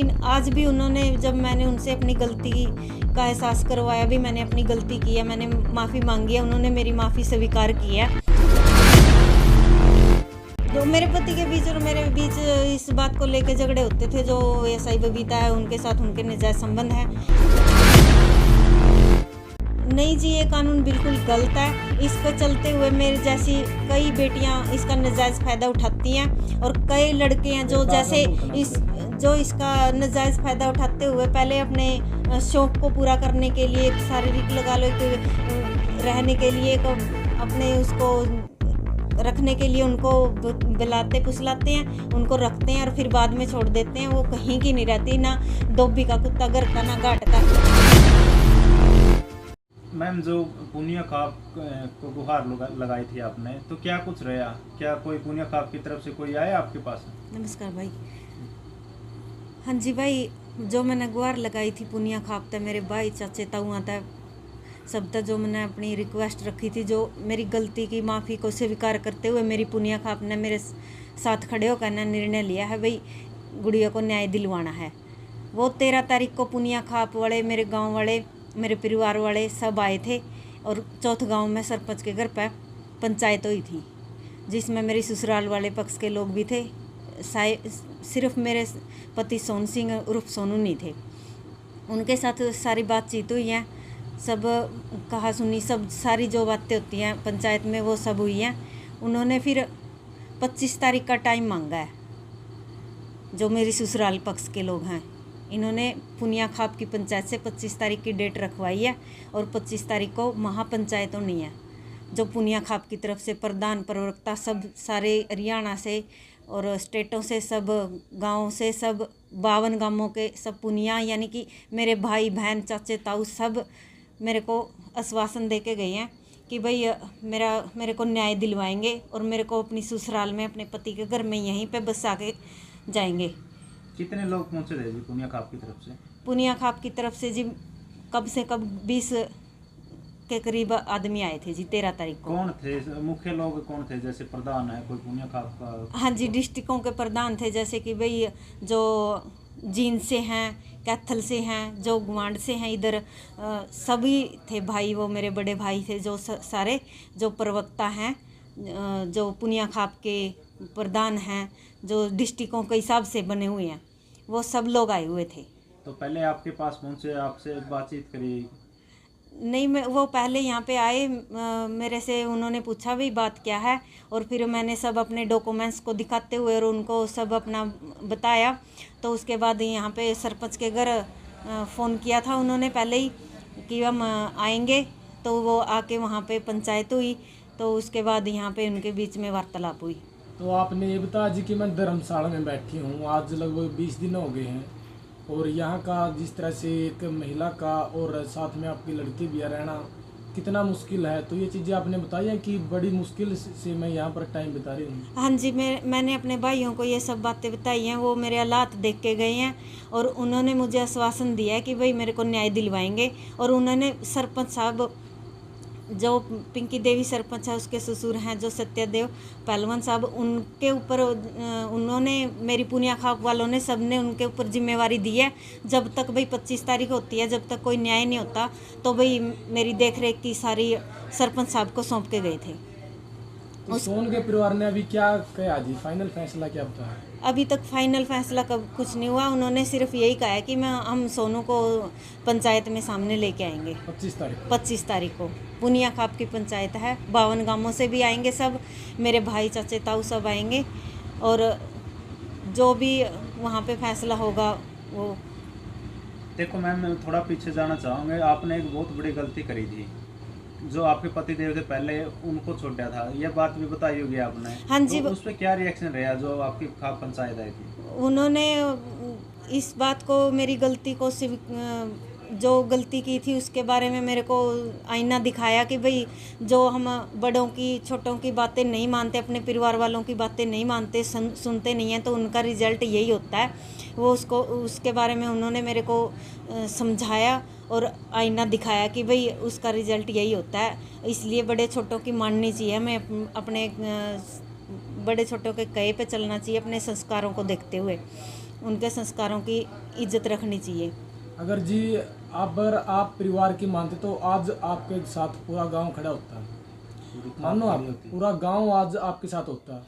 लेकिन आज भी उन्होंने, जब मैंने उनसे अपनी गलती का एहसास करवाया, भी मैंने अपनी गलती की है, मैंने माफ़ी मांगी है, उन्होंने मेरी माफ़ी स्वीकार की है। तो मेरे पति के बीच और मेरे बीच इस बात को लेकर झगड़े होते थे, जो एसआई बबीता है उनके साथ उनके नाजायज संबंध है। नहीं जी, ये कानून बिल्कुल गलत है। इस पे चलते हुए मेरे जैसी कई बेटियां इसका नाजायज़ फ़ायदा उठाती हैं, और कई लड़के हैं जो जैसे इसका नाजायज़ फ़ायदा उठाते हुए पहले अपने शौक़ को पूरा करने के लिए, एक शारीरिक लगा लो, एक रहने के लिए, एक अपने उसको रखने के लिए उनको बुलाते फुसलाते हैं, उनको रखते हैं और फिर बाद में छोड़ देते हैं। वो कहीं की नहीं रहती, ना धोबी का कुत्ता घर का, ना घाट का। मैम, जो पुनिया खाप को गुहार लगाई थी आपने, तो क्या कुछ रहा? क्या कोई पुनिया खाप की तरफ से कोई आया आपके पास? नमस्कार भाई। हाँ जी भाई, जो मैंने गुहार लगाई थी पुनिया खाप तक, मेरे भाई चाचे ताऊआ तक सब तक, जो मैंने अपनी रिक्वेस्ट रखी थी, जो मेरी गलती की माफ़ी को स्वीकार करते हुए मेरी पुनिया खाप ने मेरे साथ खड़े होकर निर्णय लिया है भाई गुड़िया को न्याय दिलवाना है। वो 13 तारीख को पुनिया खाप वाले, मेरे गांव वाले, मेरे परिवार वाले सब आए थे, और चौथ गांव में सरपंच के घर पर पंचायत हुई थी, जिसमें मेरी ससुराल वाले पक्ष के लोग भी थे। सिर्फ मेरे पति सोनू सिंह उर्फ सोनू नहीं थे। उनके साथ सारी बातचीत हुई है, सब कहा सुनी, सब सारी जो बातें होती हैं पंचायत में वो सब हुई हैं। उन्होंने फिर 25 तारीख का टाइम मांगा है, जो मेरी ससुराल पक्ष के लोग हैं। इन्होंने पुनिया खाप की पंचायत से 25 तारीख की डेट रखवाई है, और 25 तारीख को महापंचायत होनी है। जो पुनिया खाप की तरफ से प्रधान प्रवक्ता सब सारे हरियाणा से और स्टेटों से, सब गाँव से, सब 52 गांवों के सब पुनिया, यानी कि मेरे भाई बहन चाचे ताऊ सब मेरे को आश्वासन दे के गए हैं कि भाई मेरे को न्याय दिलवाएंगे, और मेरे को अपनी ससुराल में अपने पति के घर में यहीं पे बसा के जाएंगे। कितने लोग पहुंचे थे जी पुनिया खाप की तरफ से? पुनिया खाप की तरफ से जी कब से कब 20 के करीब आदमी आए थे जी 13 तारीख को। कौन थे मुख्य लोग? कौन थे? जैसे प्रधान है कोई पुनिया खाप का? हाँ जी, डिस्ट्रिक्टों के प्रधान थे, जैसे कि भाई जो जींद से हैं, कैथल से हैं, जो गुवांड से हैं, इधर सभी थे भाई। वो मेरे बड़े भाई थे, जो सारे जो प्रवक्ता हैं, जो पुनिया खाप के प्रधान हैं, जो डिस्ट्रिक्टों के हिसाब से बने हुए हैं, वो सब लोग आए हुए थे। तो पहले आपके पास पहुंचे, आपसे बातचीत करी? नहीं, मैं वो पहले यहाँ पे आए, मेरे से उन्होंने पूछा भी बात क्या है, और फिर मैंने सब अपने डॉक्यूमेंट्स को दिखाते हुए और उनको सब अपना बताया। तो उसके बाद यहाँ पे सरपंच के घर फ़ोन किया था उन्होंने पहले ही कि हम आएंगे, तो वो आके वहाँ पे पंचायत हुई। तो उसके बाद यहाँ पे उनके बीच में वार्तालाप हुई। तो आपने ये बताया जी कि मैं धर्मशाला में बैठी हूँ, आज लगभग 20 दिन हो गए हैं, और यहाँ का जिस तरह से एक महिला का और साथ में आपकी लड़की भी रहना कितना मुश्किल है, तो ये चीज़ें आपने बताई है कि बड़ी मुश्किल से मैं यहाँ पर टाइम बिता रही हूँ। हाँ जी, मैंने अपने भाइयों को ये सब बातें बताई हैं। वो मेरे हालात देख के गए हैं, और उन्होंने मुझे आश्वासन दिया है कि भाई मेरे को न्याय दिलवाएंगे। और उन्होंने सरपंच साहब, जो पिंकी देवी सरपंच है, उसके ससुर हैं जो सत्यदेव पहलवान साहब, उनके ऊपर उन्होंने, मेरी पुनिया खाप वालों ने, सब ने उनके ऊपर जिम्मेवारी दी है। जब तक भाई 25 तारीख होती है, जब तक कोई न्याय नहीं होता, तो भाई मेरी देखरेख की सारी सरपंच साहब को सौंप के गए थे। तो सोन के परिवार ने अभी क्या कहा जी, फाइनल फैसला क्या होता है? अभी तक फाइनल फैसला कब कुछ नहीं हुआ। उन्होंने सिर्फ यही कहा है कि हम सोनू को पंचायत में सामने लेके आएंगे 25 तारीख को। पुनिया खाप की पंचायत है, 52 गांवों से भी आएंगे सब, मेरे भाई चाचे ताऊ सब आएंगे, और जो भी वहाँ पे फैसला होगा वो। देखो मैम, मैं थोड़ा पीछे जाना चाहूँगा। आपने एक बहुत बड़ी गलती करी थी, जो आपके पति देव थे पहले उनको छोड़ा था, ये बात भी बताई होगी आपने। हाँ जी, तो उस पर क्या रिएक्शन रहा जो आपकी खाप पंचायत आई थी? उन्होंने इस बात को, मेरी गलती को, जो गलती की थी उसके बारे में मेरे को आईना दिखाया कि भाई जो हम बड़ों की छोटों की बातें नहीं मानते, अपने परिवार वालों की बातें नहीं मानते, सुनते नहीं हैं, तो उनका रिजल्ट यही होता है। वो उसके बारे में उन्होंने मेरे को समझाया और आईना दिखाया कि भाई उसका रिजल्ट यही होता है, इसलिए बड़े छोटों की माननी चाहिए, हमें अपने बड़े छोटों के कहे पे चलना चाहिए अपने संस्कारों को देखते हुए। उनके संस्कारों की इज्जत रखनी चाहिए। अगर जी अगर आप परिवार की मानते तो आज आपके साथ पूरा गांव खड़ा होता। मानो आप पूरा गांव आज आपके साथ होता।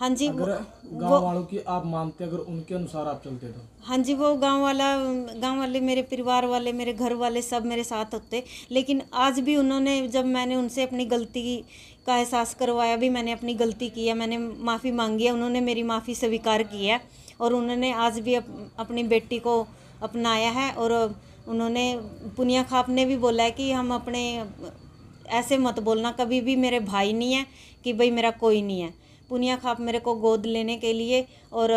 हाँ जी, अगर गांव वालों की आप मानते, अगर उनके अनुसार आप चलते तो। हाँ जी, वो गांव वाले, मेरे परिवार वाले, मेरे घर वाले सब मेरे साथ होते। लेकिन आज भी उन्होंने, जब मैंने उनसे अपनी गलती का एहसास करवाया, भी मैंने अपनी गलती की है, मैंने माफ़ी मांगी है, उन्होंने मेरी माफ़ी स्वीकार की है। और उन्होंने आज भी अपनी बेटी को अपनाया है। और उन्होंने, पुनिया खाप ने भी बोला है कि हम अपने, ऐसे मत बोलना कभी भी मेरे भाई नहीं है कि भाई मेरा कोई नहीं है। पुनिया खाप मेरे को गोद लेने के लिए और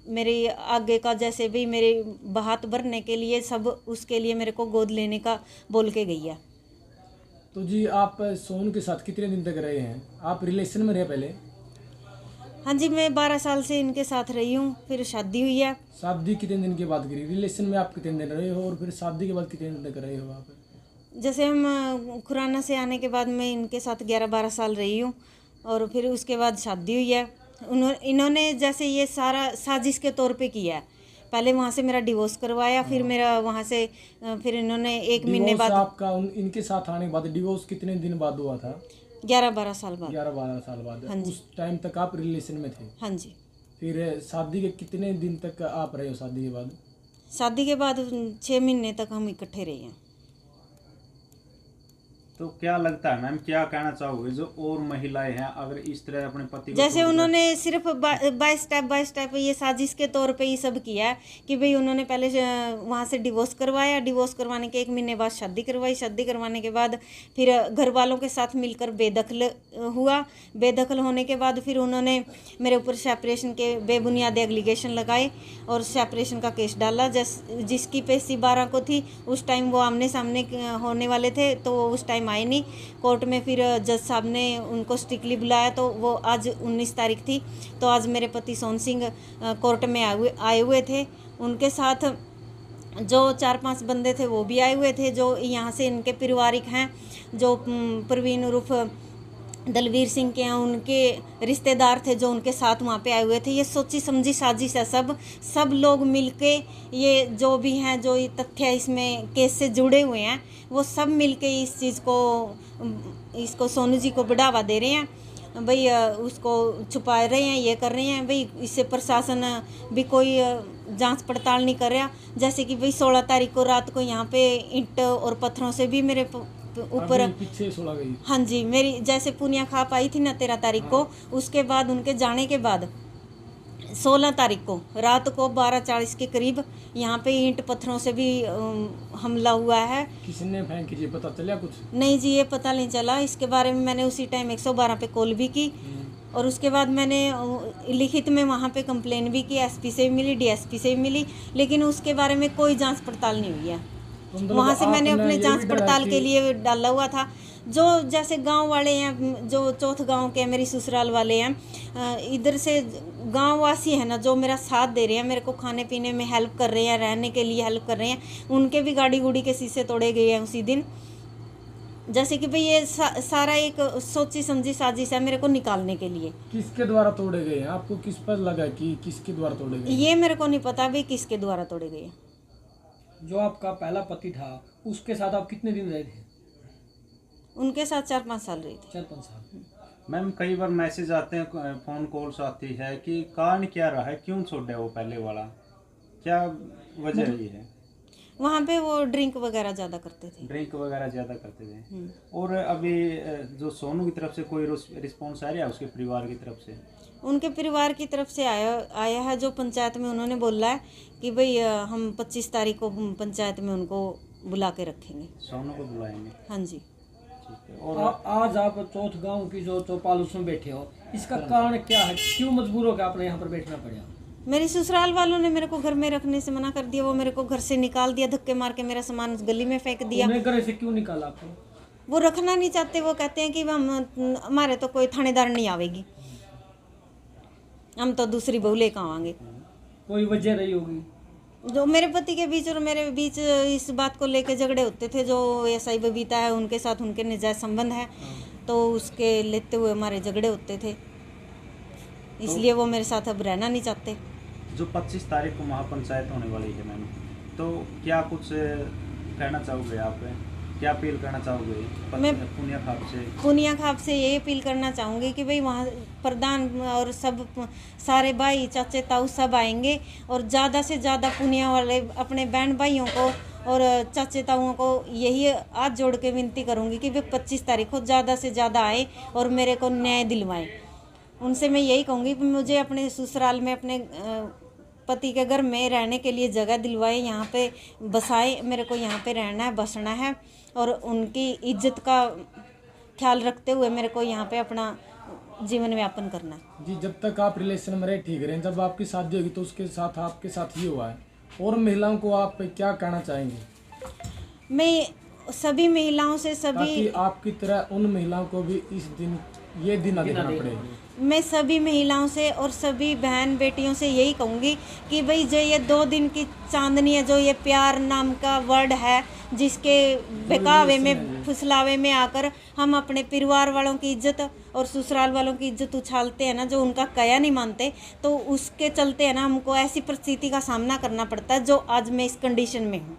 मेरे आगे का जैसे भी मेरे बात भरने के लिए, सब उसके लिए मेरे को गोद लेने का बोल के गई है। तो जी आप सोनू के साथ कितने दिन तक रहे हैं? आप रिलेशन में रहे पहले? हाँ जी, मैं 12 साल से इनके साथ रही हूँ, फिर शादी हुई है। शादी कितने दिन के बाद करी? रिलेशन में आप कितने दिन रहे हो और फिर शादी के बाद कितने दिन तक रहे हो आप? जैसे हम खुराना से आने के बाद मैं इनके साथ 11-12 साल रही हूँ और फिर उसके बाद शादी हुई है। इन्होंने जैसे ये सारा साजिश के तौर पे किया है। पहले वहाँ से मेरा डिवोर्स करवाया, फिर मेरा वहाँ से फिर इन्होंने 1 महीने बाद आपका इनके साथ आने के बाद डिवोर्स कितने दिन बाद हुआ था? 11-12 साल बाद। 11-12 साल बाद। हाँ जी। उस टाइम तक आप रिलेशन में थे? हाँ जी। फिर शादी के कितने दिन तक आप रहे हो शादी के बाद? शादी के बाद 6 महीने तक हम इकट्ठे रहे हैं। तो क्या लगता है मैम, क्या कहना चाहोगे जो और महिलाएं हैं अगर इस तरह अपने पति को जैसे उन्होंने सिर्फ बाय स्टेप ये साजिश के तौर पे ये सब किया है कि भाई उन्होंने पहले वहाँ से डिवोर्स करवाया, डिवोर्स करवाने के 1 महीने बाद शादी करवाई, शादी करवाने के बाद फिर घर वालों के साथ मिलकर बेदखल हुआ। बेदखल होने के बाद फिर उन्होंने मेरे ऊपर सेपरेशन के बेबुनियाद एलिगेशन लगाए और सेपरेशन का केस डाला। जिसकी पेशी 12 को थी, उस टाइम वो आमने सामने होने वाले थे तो उस टाइम आए नहीं कोर्ट में। फिर जज साहब ने उनको स्ट्रिक्टली बुलाया तो वो आज 19 तारीख थी, तो आज मेरे पति सोन सिंह कोर्ट में आए हुए थे। उनके साथ जो 4-5 बंदे थे वो भी आए हुए थे, जो यहाँ से इनके पारिवारिक हैं, जो प्रवीण उर्फ दलवीर सिंह के हैं, उनके रिश्तेदार थे जो उनके साथ वहाँ पे आए हुए थे। ये सोची समझी साजिश है। सब लोग मिलके, ये जो भी हैं, जो ये तथ्य इसमें केस से जुड़े हुए हैं, वो सब मिलके इस चीज़ को, इसको सोनू जी को बढ़ावा दे रहे हैं भाई, उसको छुपा रहे हैं, ये कर रहे हैं भाई। इससे प्रशासन भी कोई जांच पड़ताल नहीं कर रहा। जैसे कि भाई 16 तारीख को रात को यहाँ पे ईंट और पत्थरों से भी मेरे ऊपर पीछे 16 गई। हाँ जी, मेरी जैसे पुनिया खाप आई थी ना 13 तारीख को, उसके बाद उनके जाने के बाद 16 तारीख को रात को 12:40 के करीब यहाँ पे ईंट पत्थरों से भी हमला हुआ है। किसने फेंकी जी, पता चला कुछ? नहीं जी, ये पता नहीं चला। इसके बारे में मैंने उसी टाइम 112 पे कॉल भी की और उसके बाद मैंने लिखित में वहाँ पे कंप्लेन भी की। एसपी से भी मिली, डीएसपी से भी मिली, लेकिन उसके बारे में कोई जांच पड़ताल नहीं हुई है। वहाँ से मैंने अपने जांच पड़ताल के लिए डाला हुआ था। जो जैसे गांव वाले हैं, जो चौथ गांव के मेरी ससुराल वाले हैं, इधर से गांव वासी हैं ना, जो मेरा साथ दे रहे हैं, मेरे को खाने पीने में हेल्प कर रहे हैं, रहने के लिए हेल्प कर रहे हैं, उनके भी गाड़ी गुड़ी के शीशे तोड़े गए हैं उसी दिन। जैसे कि भाई ये सारा एक सोची समझी साजिश है मेरे को निकालने के लिए। किसके द्वारा तोड़े गए हैं? आपको किस पर लगा कि किसके द्वारा तोड़े गए? ये मेरे को नहीं पता भाई किसके द्वारा तोड़े गए। जो आपका पहला पति था, उसके साथ आप कितने दिन रहे थे? उनके साथ 4-5 साल रही थी। 4-5 साल। मैम कई बार मैसेज आते हैं, फोन कॉल्स आती है कि कारण क्या रहा है, क्यों छोड़ा वो पहले वाला, क्या वजह ये है? वहाँ पे वो ड्रिंक वगैरह ज़्यादा करते थे। ड्रिंक वगैरह ज़्यादा करते थे। और अभी जो सोनू की तरफ से कोई रिस्पॉन्स आ रहा है उसके परिवार की तरफ से? उनके परिवार की तरफ से आया है, जो पंचायत में उन्होंने बोला है कि भाई हम 25 तारीख को पंचायत में उनको बुला के रखेंगे। सोनू को बुलाएंगे? हाँ जी। ठीक है। और आज आप चौथ गांव की जो चौपाल उसमें बैठे हो, इसका कारण क्या है? क्यों मजबूर होकर आपने यहाँ पर बैठना पड़ा? मेरी ससुराल वालों ने मेरे को घर में रखने से मना कर दिया। वो मेरे को घर से निकाल दिया, धक्के मार के मेरा सामान गली में फेंक दिया। उन्हें घर से क्यों निकाला आपको? वो रखना नहीं चाहते। वो कहते हैं कि हमारे तो कोई थानेदार नहीं आवेगी, हम तो दूसरी बहू लेकर आवांगे। कोई वजह रही होगी? जो मेरे पति के बीच और मेरे बीच इस बात को लेकर झगड़े होते थे। जो एसआई बबीता है, उनके साथ उनके नाजायज संबंध है, तो उसके लेते हुए हमारे झगड़े होते थे, इसलिए वो मेरे साथ अब रहना नहीं चाहते। जो 25 तारीख को महापंचायत होने वाली है मैम, तो क्या कुछ कहना चाहोगे आप, क्या अपील करना चाहोगे मैं पुनिया खाप से? पुनिया खाप से यही अपील करना चाहूँगी कि भाई वहाँ प्रधान और सब सारे भाई चाचे ताऊ सब आएंगे और ज़्यादा से ज़्यादा पुनिया वाले अपने बहन भाइयों को और चाचे ताऊओं को यही हाथ जोड़ के विनती करूँगी कि वे 25 तारीख को ज़्यादा से ज़्यादा आए और मेरे को न्याय दिलवाएं। उनसे मैं यही कहूँगी कि मुझे अपने ससुराल में अपने पति के घर में रहने के लिए जगह दिलवाए, यहाँ पे बसाए, मेरे को यहाँ पे रहना है, बसना है और उनकी इज्जत का ख्याल रखते हुए मेरे को यहाँ पे अपना जीवन यापन करना है। जी, जब तक आप रिलेशन में रहे ठीक रहे, जब आपकी शादी होगी तो उसके साथ आपके साथ ये हुआ है, और महिलाओं को आप क्या कहना चाहेंगे? मैं सभी महिलाओं से ताकि आपकी तरह उन महिलाओं को भी इस दिन ये दिन देखना पड़े। मैं सभी महिलाओं से और सभी बहन बेटियों से यही कहूँगी कि भाई जो ये 2 दिन की चांदनी है, जो ये प्यार नाम का वर्ड है, जिसके बहकावे में फुसलावे में आकर हम अपने परिवार वालों की इज्जत और ससुराल वालों की इज्जत उछालते हैं ना, जो उनका कया नहीं मानते, तो उसके चलते है ना हमको ऐसी परिस्थिति का सामना करना पड़ता है जो आज मैं इस कंडीशन में हूँ।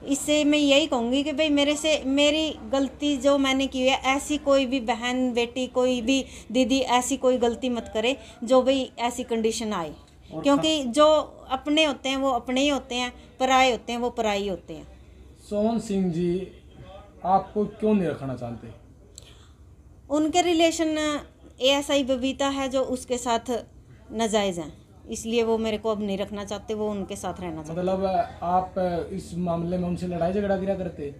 इससे मैं यही कहूँगी कि भाई मेरी गलती जो मैंने की है, ऐसी कोई भी बहन बेटी कोई भी दीदी ऐसी कोई गलती मत करे जो भाई ऐसी कंडीशन आए, क्योंकि जो अपने होते हैं वो अपने ही होते हैं, पराए होते हैं वो पराई होते हैं। सोहन सिंह जी आपको क्यों नहीं रखना चाहते? उनके रिलेशन ASI बबीता है जो उसके साथ नाजायज़ हैं, इसलिए वो मेरे को अब नहीं रखना चाहते, वो उनके साथ रहना चाहते। मतलब आप इस मामले में उनसे लड़ाई झगड़ा किया करते?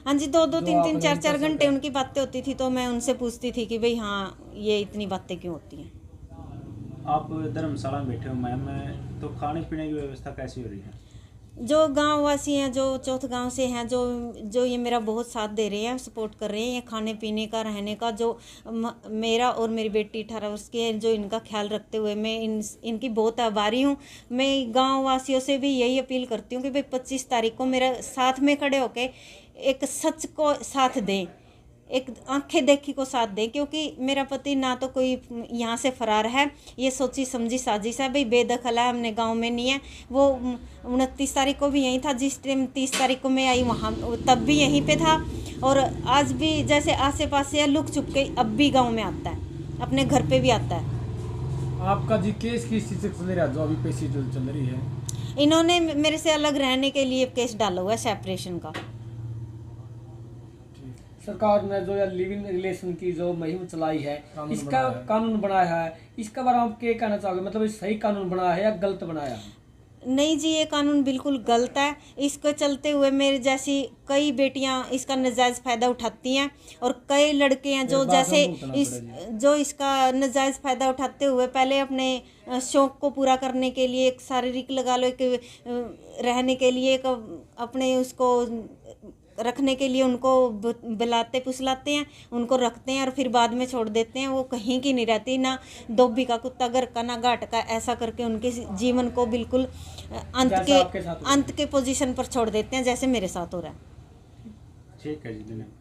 हाँ जी, 2-2 3-3 4-4 घंटे उनकी बातें होती थी, तो मैं उनसे पूछती थी कि भाई हाँ ये इतनी बातें क्यों होती हैं। आप धर्मशाला में बैठे हो मैम, तो खाने पीने की व्यवस्था कैसी हो रही है? जो गांव वासी हैं, जो चौथ गांव से हैं, जो ये मेरा बहुत साथ दे रहे हैं, सपोर्ट कर रहे हैं, ये खाने पीने का रहने का, जो मेरा और मेरी बेटी 18 वर्ष की है, जो इनका ख्याल रखते हुए मैं इनकी बहुत आभारी हूँ। मैं गांव वासियों से भी यही अपील करती हूँ कि भाई 25 तारीख को मेरा साथ में खड़े होके एक सच को साथ दें, एक आंखें देखी को साथ दें, क्योंकि मेरा पति ना तो कोई यहाँ से फरार है, ये सोची समझी साजिश है, भाई बेदखल है, हमने गांव में नहीं है। वो 29 तारीख को भी यहीं था, जिस टाइम 30 तारीख को मैं आई वहाँ तब भी यहीं पे था, और आज भी जैसे आसे पासे है, लुक छुप के अब भी गाँव में आता है, अपने घर पे भी आता है। आपका जी केस किस चीज़ से चल रहा है जो अभी पेशी जो चल रही है? इन्होंने मेरे से अलग रहने के लिए केस डाला हुआ है, सेपरेशन का। सरकार ने जो लिविंग रिलेशन की जो मुहिम चलाई है, इसका कानून बनाया है, इसके बारे में आप क्या कहना चाहोगे? मतलब ये सही कानून बनाया है या गलत बनाया है? नहीं जी, ये कानून बिल्कुल गलत है। इसको चलते हुए मेरे जैसी कई बेटियां इसका नाजायज़ फ़ायदा उठाती हैं, और कई लड़के हैं जो जैसे इसका नाजायज़ फ़ायदा उठाते हुए पहले अपने शौक़ को पूरा करने के लिए, एक शारीरिक लगा लो, एक रहने के लिए, एक अपने उसको रखने के लिए उनको बुलाते पुसलाते हैं, उनको रखते हैं और फिर बाद में छोड़ देते हैं। वो कहीं की नहीं रहती, ना धोबी का कुत्ता घर का, ना घाट का, ऐसा करके उनके जीवन को बिल्कुल अंत के पोजीशन पर छोड़ देते हैं, जैसे मेरे साथ हो रहा है। ठीक है जी, धन्यवाद।